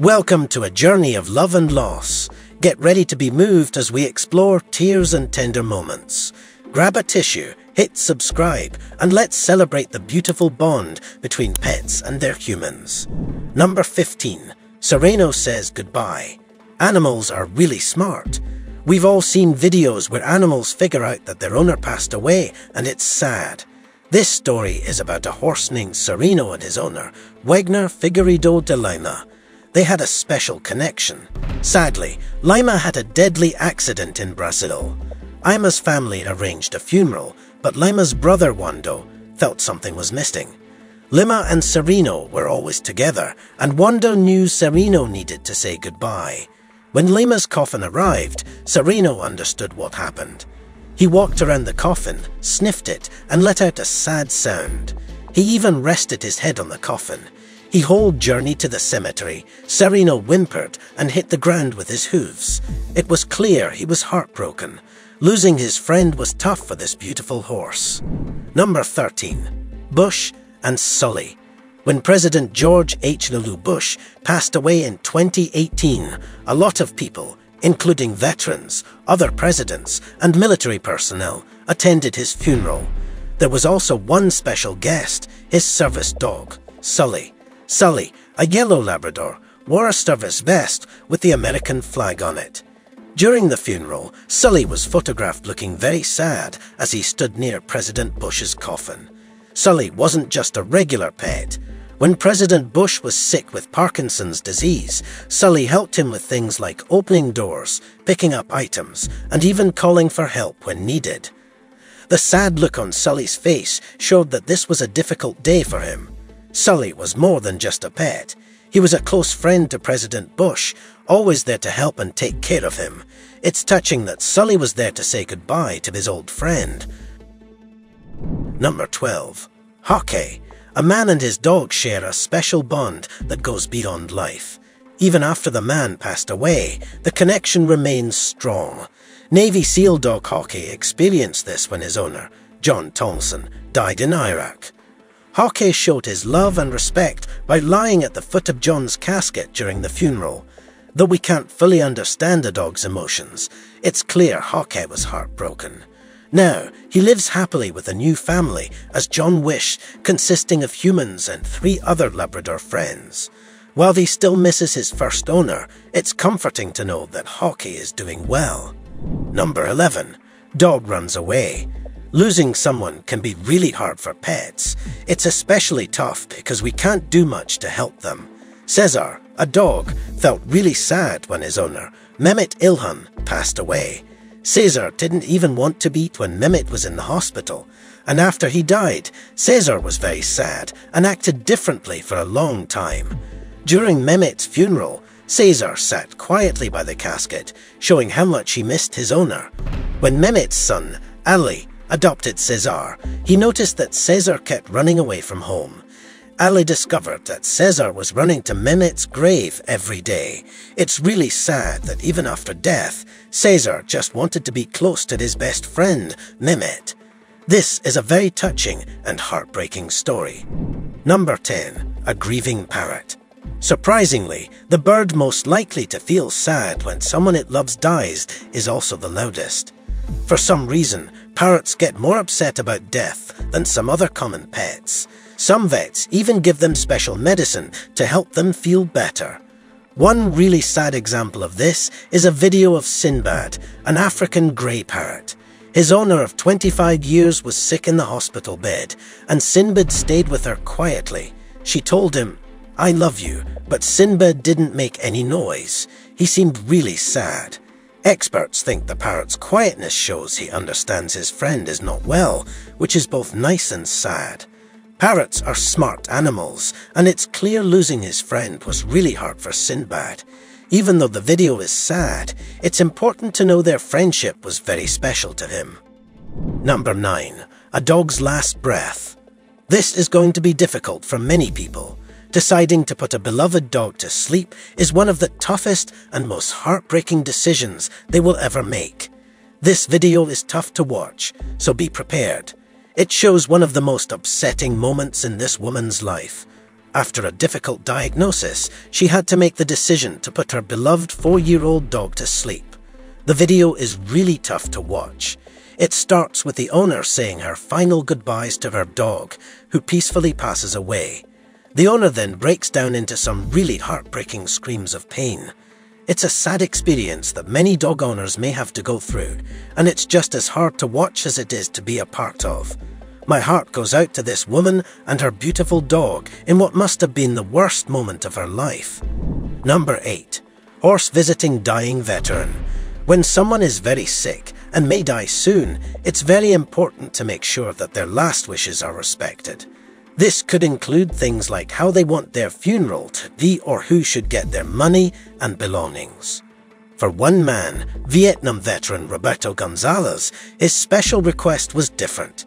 Welcome to a journey of love and loss. Get ready to be moved as we explore tears and tender moments. Grab a tissue, hit subscribe, and let's celebrate the beautiful bond between pets and their humans. Number 15. Sereno says goodbye. Animals are really smart. We've all seen videos where animals figure out that their owner passed away, and it's sad. This story is about a horse named Sereno and his owner, Wagner Figueiredo de Lima. They had a special connection. Sadly, Lima had a deadly accident in Brazil. Lima's family arranged a funeral, but Lima's brother Wando felt something was missing. Lima and Sereno were always together, and Wando knew Sereno needed to say goodbye. When Lima's coffin arrived, Sereno understood what happened. He walked around the coffin, sniffed it, and let out a sad sound. He even rested his head on the coffin. The whole journey to the cemetery, Sereno whimpered and hit the ground with his hooves. It was clear he was heartbroken. Losing his friend was tough for this beautiful horse. Number 13. Bush and Sully. When President George H.W. Bush passed away in 2018, a lot of people, including veterans, other presidents, and military personnel, attended his funeral. There was also one special guest, his service dog, Sully. Sully, a yellow Labrador, wore a service vest with the American flag on it. During the funeral, Sully was photographed looking very sad as he stood near President Bush's coffin. Sully wasn't just a regular pet. When President Bush was sick with Parkinson's disease, Sully helped him with things like opening doors, picking up items, and even calling for help when needed. The sad look on Sully's face showed that this was a difficult day for him. Sully was more than just a pet. He was a close friend to President Bush, always there to help and take care of him. It's touching that Sully was there to say goodbye to his old friend. Number 12. Hockey. A man and his dog share a special bond that goes beyond life. Even after the man passed away, the connection remains strong. Navy SEAL dog Hockey experienced this when his owner, John Tolson, died in Iraq. Hockey showed his love and respect by lying at the foot of John's casket during the funeral. Though we can't fully understand the dog's emotions, it's clear Hockey was heartbroken. Now, he lives happily with a new family as John Wish, consisting of humans and 3 other Labrador friends. While he still misses his first owner, it's comforting to know that Hockey is doing well. Number 11. Dog runs away. Losing someone can be really hard for pets. It's especially tough because we can't do much to help them. Cesar, a dog, felt really sad when his owner, Mehmet Ilhan, passed away. Cesar didn't even want to eat when Mehmet was in the hospital, and after he died, Cesar was very sad and acted differently for a long time. During Mehmet's funeral, Cesar sat quietly by the casket, showing how much he missed his owner. When Mehmet's son, Ali, adopted Cesar, he noticed that Cesar kept running away from home. Ali discovered that Cesar was running to Mehmet's grave every day. It's really sad that even after death, Cesar just wanted to be close to his best friend, Mehmet. This is a very touching and heartbreaking story. Number 10. A grieving parrot. Surprisingly, the bird most likely to feel sad when someone it loves dies is also the loudest. For some reason, parrots get more upset about death than some other common pets. Some vets even give them special medicine to help them feel better. One really sad example of this is a video of Sinbad, an African grey parrot. His owner of 25 years was sick in the hospital bed, and Sinbad stayed with her quietly. She told him, "I love you," but Sinbad didn't make any noise. He seemed really sad. Experts think the parrot's quietness shows he understands his friend is not well, which is both nice and sad. Parrots are smart animals, and it's clear losing his friend was really hard for Sinbad. Even though the video is sad, it's important to know their friendship was very special to him. Number 9. A dog's last breath. This is going to be difficult for many people. Deciding to put a beloved dog to sleep is one of the toughest and most heartbreaking decisions they will ever make. This video is tough to watch, so be prepared. It shows one of the most upsetting moments in this woman's life. After a difficult diagnosis, she had to make the decision to put her beloved 4-year-old dog to sleep. The video is really tough to watch. It starts with the owner saying her final goodbyes to her dog, who peacefully passes away. The owner then breaks down into some really heartbreaking screams of pain. It's a sad experience that many dog owners may have to go through, and it's just as hard to watch as it is to be a part of. My heart goes out to this woman and her beautiful dog in what must have been the worst moment of her life. Number 8. Horse visiting dying veteran. When someone is very sick and may die soon, it's very important to make sure that their last wishes are respected. This could include things like how they want their funeral to be or who should get their money and belongings. For one man, Vietnam veteran Roberto Gonzalez, his special request was different.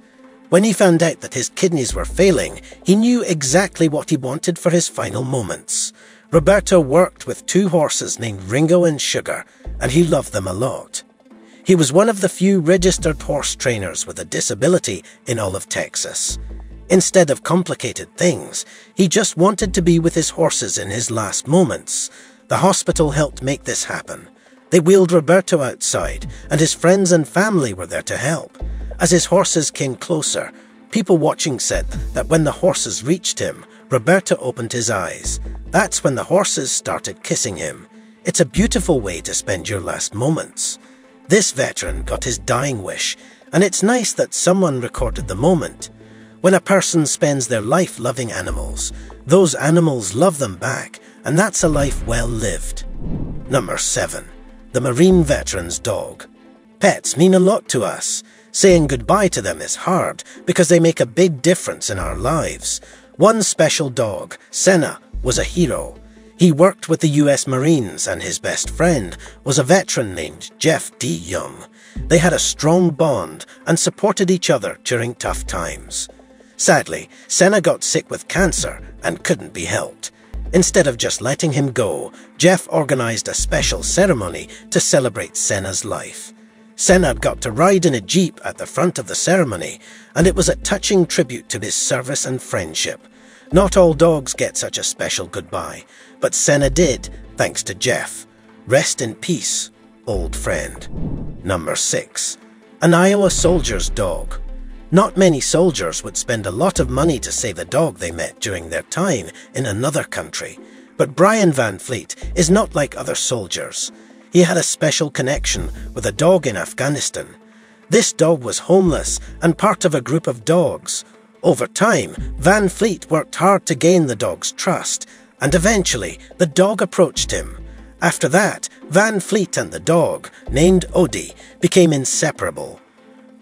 When he found out that his kidneys were failing, he knew exactly what he wanted for his final moments. Roberto worked with 2 horses named Ringo and Sugar, and he loved them a lot. He was one of the few registered horse trainers with a disability in all of Texas. Instead of complicated things, he just wanted to be with his horses in his last moments. The hospital helped make this happen. They wheeled Roberto outside, and his friends and family were there to help. As his horses came closer, people watching said that when the horses reached him, Roberto opened his eyes. That's when the horses started kissing him. It's a beautiful way to spend your last moments. This veteran got his dying wish, and it's nice that someone recorded the moment. When a person spends their life loving animals, those animals love them back, and that's a life well lived. Number 7. The Marine veteran's dog. Pets mean a lot to us. Saying goodbye to them is hard because they make a big difference in our lives. One special dog, Senna, was a hero. He worked with the US Marines, and his best friend was a veteran named Jeff D. Young. They had a strong bond and supported each other during tough times. Sadly, Senna got sick with cancer and couldn't be helped. Instead of just letting him go, Jeff organized a special ceremony to celebrate Senna's life. Senna got to ride in a jeep at the front of the ceremony, and it was a touching tribute to his service and friendship. Not all dogs get such a special goodbye, but Senna did, thanks to Jeff. Rest in peace, old friend. Number 6. An Iowa soldier's dog. Not many soldiers would spend a lot of money to save a dog they met during their time in another country, but Brian Van Fleet is not like other soldiers. He had a special connection with a dog in Afghanistan. This dog was homeless and part of a group of dogs. Over time, Van Fleet worked hard to gain the dog's trust, and eventually the dog approached him. After that, Van Fleet and the dog, named Odie, became inseparable.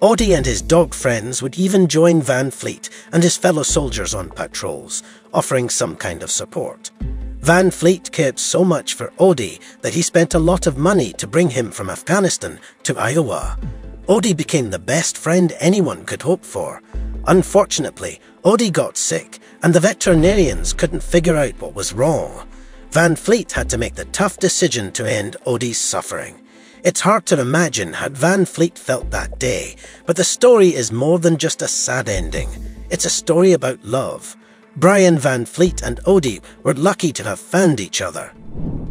Odie and his dog friends would even join Van Fleet and his fellow soldiers on patrols, offering some kind of support. Van Fleet cared so much for Odie that he spent a lot of money to bring him from Afghanistan to Iowa. Odie became the best friend anyone could hope for. Unfortunately, Odie got sick, and the veterinarians couldn't figure out what was wrong. Van Fleet had to make the tough decision to end Odie's suffering. It's hard to imagine how Van Fleet felt that day, but the story is more than just a sad ending. It's a story about love. Brian Van Fleet and Odie were lucky to have found each other.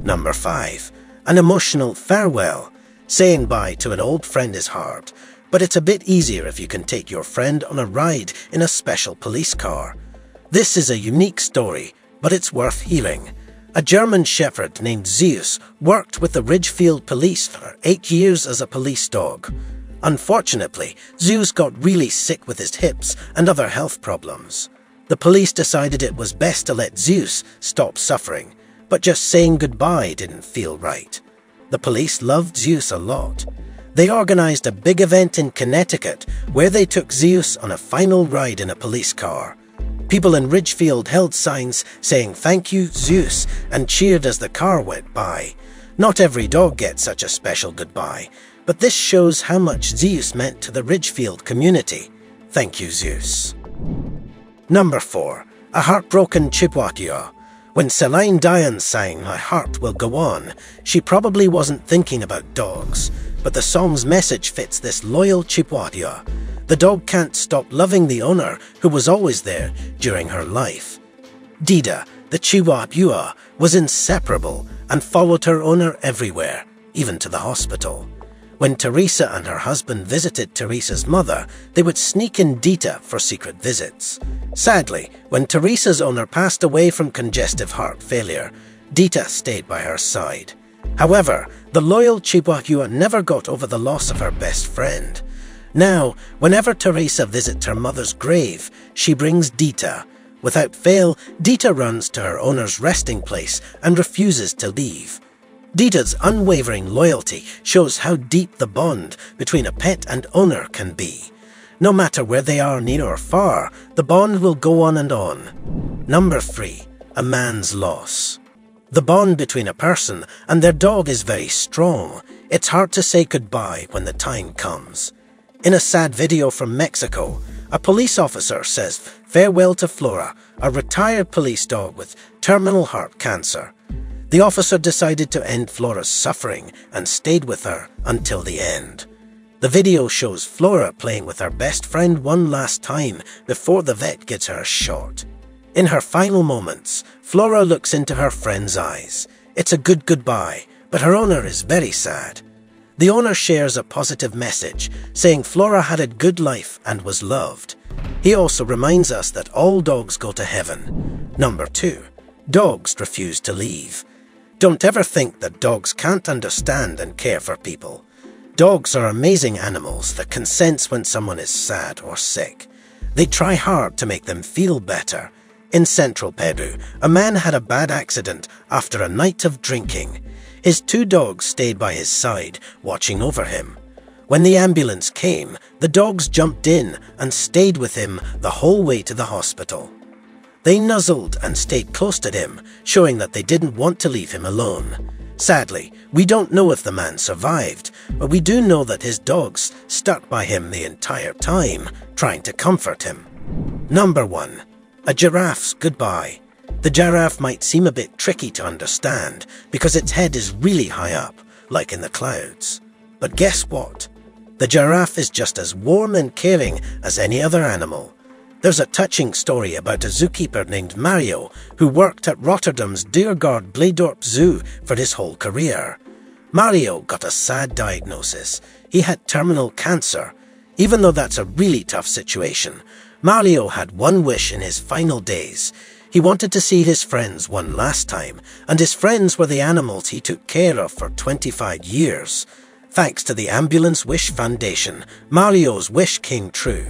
Number 5. An emotional farewell. Saying bye to an old friend is hard, but it's a bit easier if you can take your friend on a ride in a special police car. This is a unique story, but it's worth hearing. A German shepherd named Zeus worked with the Ridgefield Police for 8 years as a police dog. Unfortunately, Zeus got really sick with his hips and other health problems. The police decided it was best to let Zeus stop suffering, but just saying goodbye didn't feel right. The police loved Zeus a lot. They organized a big event in Connecticut where they took Zeus on a final ride in a police car. People in Ridgefield held signs saying "Thank you, Zeus," and cheered as the car went by. Not every dog gets such a special goodbye, but this shows how much Zeus meant to the Ridgefield community. Thank you, Zeus. Number 4. A heartbroken Chihuahua. When Celine Dion sang "My Heart Will Go On," she probably wasn't thinking about dogs, but the song's message fits this loyal Chihuahua. The dog can't stop loving the owner who was always there during her life. Dida, the Chihuahua was inseparable and followed her owner everywhere, even to the hospital. When Teresa and her husband visited Teresa's mother, they would sneak in Dita for secret visits. Sadly, when Teresa's owner passed away from congestive heart failure, Dita stayed by her side. However, the loyal Chihuahua never got over the loss of her best friend. Now, whenever Teresa visits her mother's grave, she brings Dita. Without fail, Dita runs to her owner's resting place and refuses to leave. Dita's unwavering loyalty shows how deep the bond between a pet and owner can be. No matter where they are, near or far, the bond will go on and on. Number 3. A man's loss. The bond between a person and their dog is very strong. It's hard to say goodbye when the time comes. In a sad video from Mexico, a police officer says farewell to Flora, a retired police dog with terminal heart cancer. The officer decided to end Flora's suffering and stayed with her until the end. The video shows Flora playing with her best friend one last time before the vet gets her a shot. In her final moments, Flora looks into her friend's eyes. It's a good goodbye, but her owner is very sad. The owner shares a positive message, saying Flora had a good life and was loved. He also reminds us that all dogs go to heaven. Number 2. Dogs refuse to leave. Don't ever think that dogs can't understand and care for people. Dogs are amazing animals that can sense when someone is sad or sick. They try hard to make them feel better. In central Peru, a man had a bad accident after a night of drinking. His 2 dogs stayed by his side, watching over him. When the ambulance came, the dogs jumped in and stayed with him the whole way to the hospital. They nuzzled and stayed close to him, showing that they didn't want to leave him alone. Sadly, we don't know if the man survived, but we do know that his dogs stuck by him the entire time, trying to comfort him. Number 1. A giraffe's goodbye. The giraffe might seem a bit tricky to understand because its head is really high up, like in the clouds. But guess what? The giraffe is just as warm and caring as any other animal. There's a touching story about a zookeeper named Mario who worked at Rotterdam's Diergaard Blijdorp Zoo for his whole career. Mario got a sad diagnosis. He had terminal cancer. Even though that's a really tough situation, Mario had one wish in his final days. He wanted to see his friends one last time, and his friends were the animals he took care of for 25 years. Thanks to the Ambulance Wish Foundation, Mario's wish came true.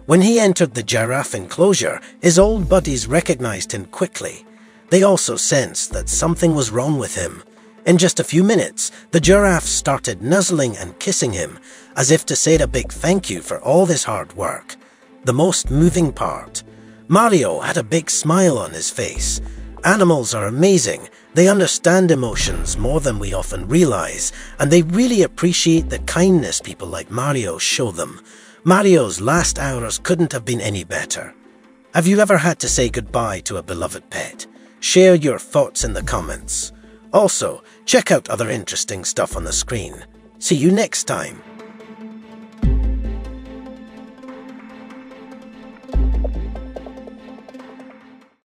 When he entered the giraffe enclosure, his old buddies recognized him quickly. They also sensed that something was wrong with him. In just a few minutes, the giraffe started nuzzling and kissing him, as if to say a big thank you for all his hard work. The most moving part. Mario had a big smile on his face. Animals are amazing. They understand emotions more than we often realize, and they really appreciate the kindness people like Mario show them. Mario's last hours couldn't have been any better. Have you ever had to say goodbye to a beloved pet? Share your thoughts in the comments. Also, check out other interesting stuff on the screen. See you next time.